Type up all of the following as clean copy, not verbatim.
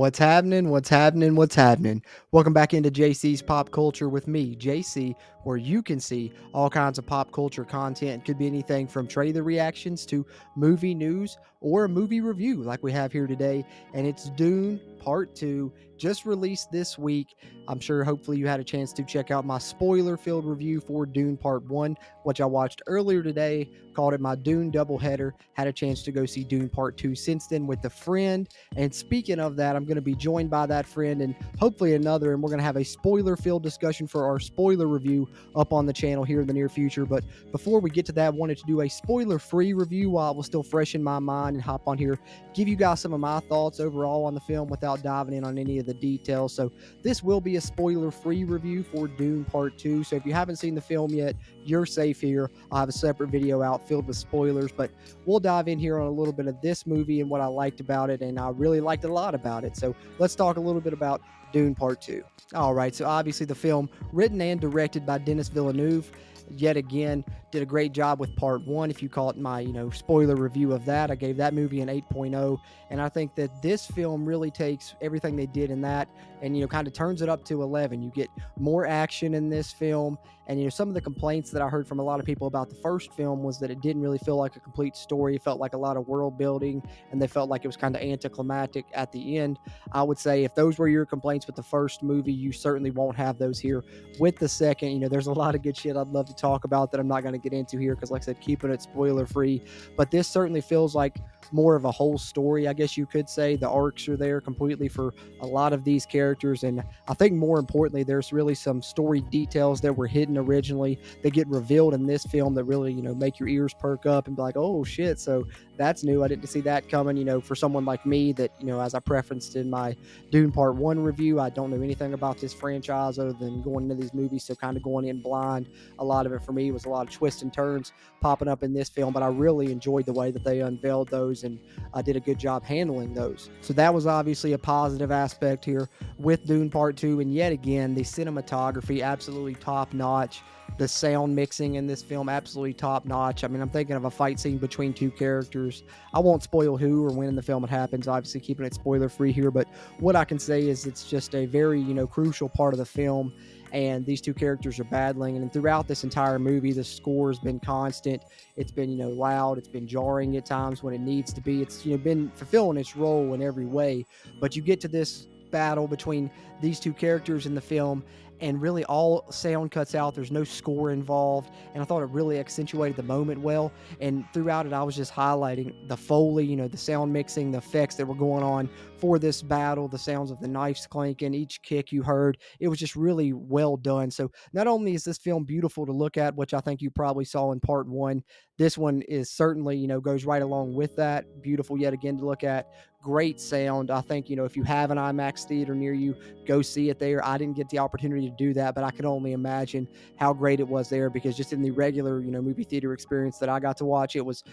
What's happening? What's happening? What's happening? Welcome back into JC's Pop Culture with me, JC, where you can see all kinds of pop culture content. Could be anything from trailer reactions to movie news or a movie review like we have here today. And it's Dune Part 2, just released this week. I'm sure hopefully you had a chance to check out my spoiler-filled review for Dune Part 1, which I watched earlier today, called it my Dune doubleheader. Had a chance to go see Dune Part 2 since then with a friend. And speaking of that, I'm going to be joined by that friend and hopefully another, and we're going to have a spoiler-filled discussion for our spoiler review up on the channel here in the near future. But before we get to that, I wanted to do a spoiler-free review while it was still fresh in my mind and hop on here, give you guys some of my thoughts overall on the film without diving in on any of the details. So this will be a spoiler-free review for Dune Part 2. So if you haven't seen the film yet, you're safe here. I'll have a separate video out filled with spoilers, but we'll dive in here on a little bit of this movie and what I liked about it, and I really liked a lot about it. So let's talk a little bit about Dune Part 2. All right, so obviously the film written and directed by Denis Villeneuve. Yet again, did a great job with Part 1. If you call it my, spoiler review of that, I gave that movie an 8.0. And I think that this film really takes everything they did in that and, kind of turns it up to 11. You get more action in this film. And, some of the complaints that I heard from a lot of people about the first film was that it didn't really feel like a complete story. It felt like a lot of world building, and they felt like it was kind of anticlimactic at the end. I would say if those were your complaints with the first movie, you certainly won't have those here with the second. There's a lot of good shit I'd love to talk about that I'm not going to get into here because, like I said, keeping it spoiler free. But this certainly feels like more of a whole story, I guess you could say. The arcs are there completely for a lot of these characters, and I think more importantly, there's really some story details that were hidden originally that get revealed in this film that really, make your ears perk up and be like, oh shit, so that's new. I didn't see that coming. For someone like me that, as I preferenced in my Dune Part 1 review, I don't know anything about this franchise other than going into these movies, so kind of going in blind. A lot of it for me was a lot of twists and turns popping up in this film, but I really enjoyed the way that they unveiled those, and I did a good job handling those. So that was obviously a positive aspect here with Dune Part 2, and yet again, the cinematography absolutely top notch. The sound mixing in this film absolutely top notch. I mean, I'm thinking of a fight scene between two characters. I won't spoil who or when in the film it happens, obviously keeping it spoiler free here, but what I can say is it's just a very, crucial part of the film, and these two characters are battling, and throughout this entire movie the score has been constant. It's been, loud, it's been jarring at times when it needs to be. It's, been fulfilling its role in every way, but you get to this battle between these two characters in the film, and really all sound cuts out. There's no score involved, and I thought it really accentuated the moment well. And throughout it, I was just highlighting the Foley, the sound mixing, the effects that were going on for this battle, the sounds of the knives clanking, each kick you heard. It was just really well done. So not only is this film beautiful to look at, which I think you probably saw in Part 1, this one is certainly, goes right along with that. Beautiful yet again to look at. Great sound. I think, if you have an IMAX theater near you, go see it there. I didn't get the opportunity to do that, but I can only imagine how great it was there, because just in the regular, movie theater experience that I got to watch, it was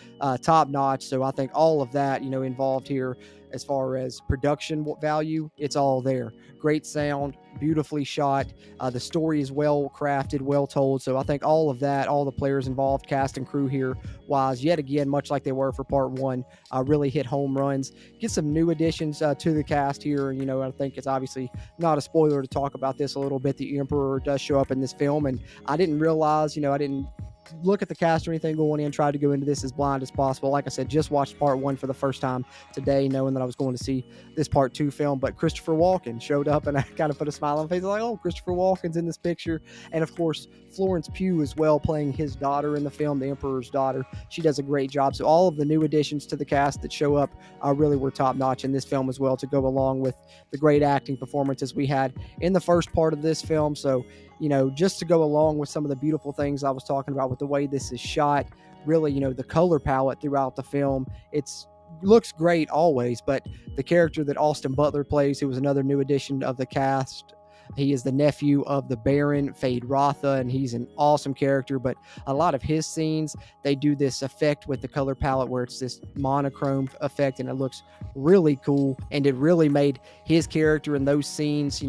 top notch. So I think all of that, involved here as far as production value, it's all there. Great sound, beautifully shot. The story is well crafted, well told. So I think all of that, all the players involved, cast and crew here wise, yet again, much like they were for Part 1, really hit home runs. Get some new additions to the cast here. I think it's obviously not a spoiler to talk about this a little bit. The Emperor does show up in this film, and I didn't realize, I didn't look at the cast or anything going in, tried to go into this as blind as possible. Like I said, just watched Part 1 for the first time today, knowing that I was going to see this Part 2 film. But Christopher Walken showed up, and I kind of put a smile on my face. Like, oh, Christopher Walken's in this picture. And of course, Florence Pugh as well, playing his daughter in the film, the Emperor's daughter. She does a great job. So all of the new additions to the cast that show up really were top notch in this film as well, to go along with the great acting performances we had in the first part of this film. So, just to go along with some of the beautiful things I was talking about with the way this is shot, really, the color palette throughout the film, it's looks great always, but the character that Austin Butler plays, who was another new addition of the cast, He is the nephew of the Baron Fade Rotha, and he's an awesome character. But a lot of his scenes, they do this effect with the color palette where it's this monochrome effect, and it looks really cool. And it really made his character in those scenes,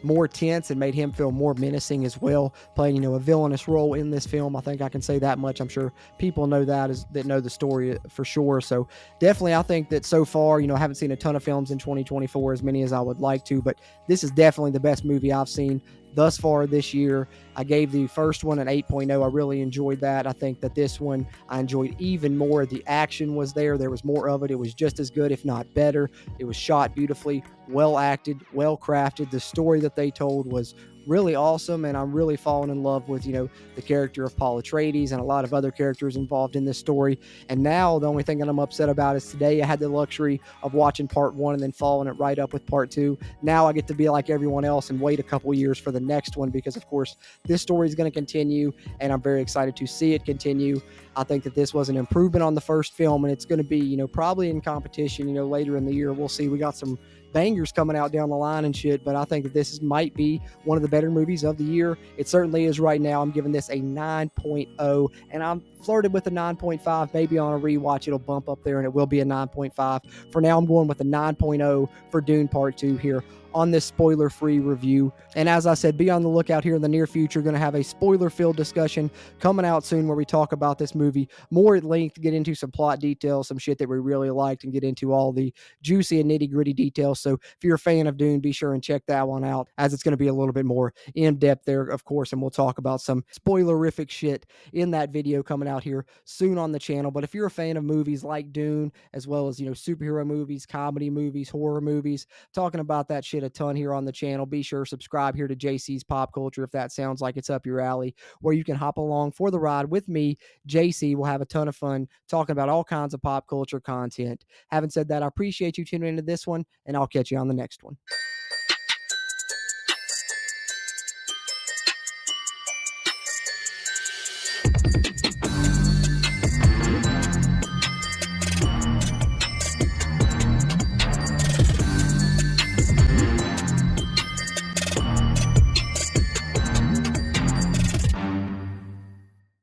more tense and made him feel more menacing as well, playing, a villainous role in this film. I think I can say that much. I'm sure people know that know the story for sure. So definitely, I think that so far, I haven't seen a ton of films in 2024, as many as I would like to, but this is definitely the best movie I've seen thus far this year. I gave the first one an 8.0. I really enjoyed that. I think that this one I enjoyed even more. The action was there. There was more of it. It was just as good, if not better. It was shot beautifully, well acted, well crafted. The story that they told was really awesome, and I'm really falling in love with the character of Paul Atreides and a lot of other characters involved in this story. And now the only thing that I'm upset about is today I had the luxury of watching part one and then following it right up with part two. Now I get to be like everyone else and wait a couple years for the next one, because of course this story is going to continue, and I'm very excited to see it continue. I think that this was an improvement on the first film, and it's going to be probably in competition later in the year. We'll see. We got some bangers coming out down the line and shit, but I think that this might be one of the better movies of the year. It certainly is right now. I'm giving this a 9.0, and I'm flirted with a 9.5. Maybe on a rewatch it'll bump up there and it will be a 9.5. For now, I'm going with a 9.0 for Dune Part 2 here on this spoiler-free review. And as I said, be on the lookout here in the near future. Going to have a spoiler-filled discussion coming out soon where we talk about this movie more at length, get into some plot details, some shit that we really liked, and get into all the juicy and nitty-gritty details. So if you're a fan of Dune, be sure and check that one out, as it's going to be a little bit more in-depth there, of course, and we'll talk about some spoilerific shit in that video coming out here soon on the channel. But if you're a fan of movies like Dune, as well as superhero movies, comedy movies, horror movies, talking about that shit a ton here on the channel, be sure to subscribe here to JC's Pop Culture if that sounds like it's up your alley, where you can hop along for the ride with me, JC. We'll have a ton of fun talking about all kinds of pop culture content. Having said that, I appreciate you tuning into this one, and I'll catch you on the next one.